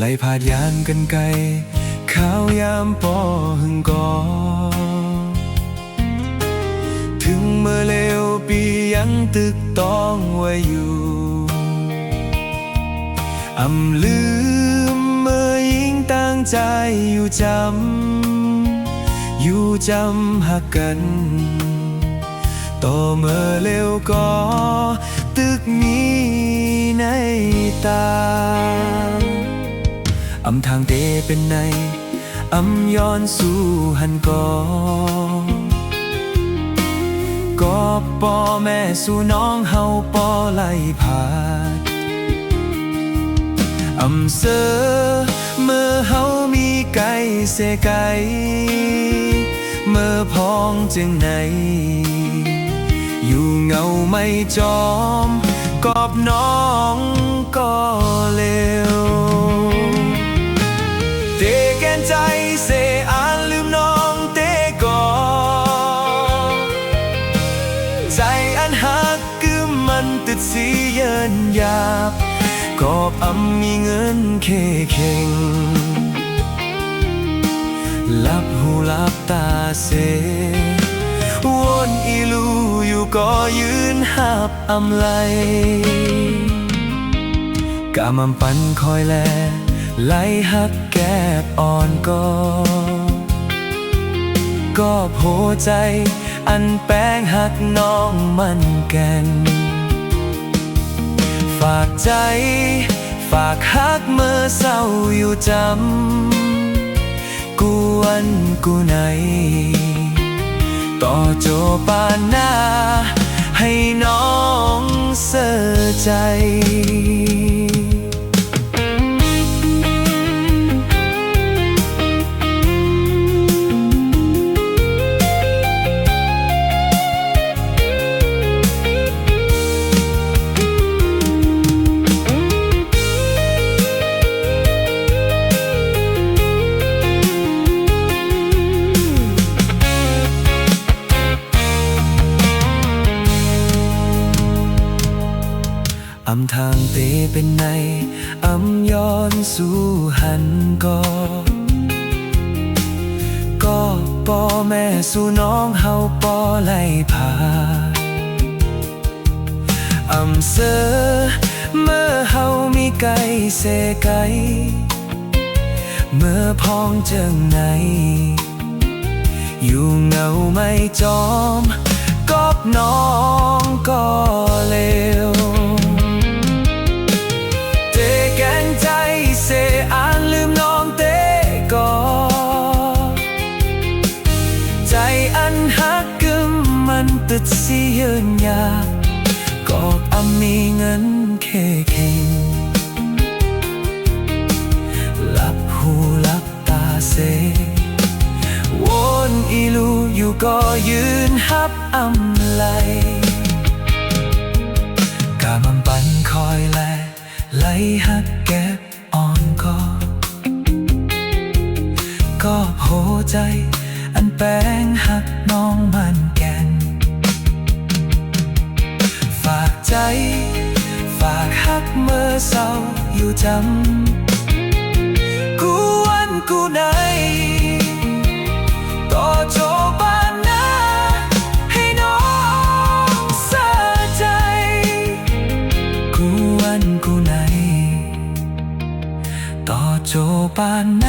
ไล่ผาดยานกันไกลข้าวยามปอหึงกอถึงเมื่อเลวปียังตึกต้องไว้อยู่อำลืมเมื่อยิ่งตั้งใจอยู่จำหักกันต่อเมื่อเลวก็ตึกมีในตาอำทางเตเป็นในอำย้อนสู่หันก็ปอแม่สู่น้องเฮาปอไล่ผาดอำเสอเมื่อเฮามีไก่เสไก่เมื่อพองจึงไหนอยู่เงาไม่จอมกอบน้องก็เลวเตแกนใจเสอ่านลืมน้องเตก่อใจอันหักคือมันติดสีเยินหยาบกอบอำมีเงินเข่งลับหูลับตาเสวนอีลูอยู่ก็ยืนหับอำไลกะมันปันคอยแลไล่หักแก็บอ่อนก็โพใจอันแป้งหักน้องมันแก่นฝากใจฝากหักเมื่อเศร้าอยู่จำกูวันกูไหนต่อโจปานหน้าให้น้องเสียใจอำทางเตเป็นในอำย้อนสู่หันก็ปอแม่สู่น้องเฮาปอไล่ผาอำเสอเมื่อเฮามีไก่เสไก่เมื่อพองเจิงไหนอยู่เงาไม่จอมกอบน้องก็เลวแกงใจเสอ่านลืมน้องเตก่อใจอันหักกึมมันติดสีเยินยากอกอำมีเงินเข่งหลับหูหลับตาเสวนอีลูอยู่ก็ยืนหับอำไลกะมันปันคอยแลไล่หักแก็บอ่อนก็โหใจอันแป้งหักน้องมันแก่นฝากใจฝากหักเมื่อเศร้าอยู่จำกูวันกูไหนต่อโจบานหน้าให้น้องเสียใจกูวันกูไหนต่อโจปานหน้า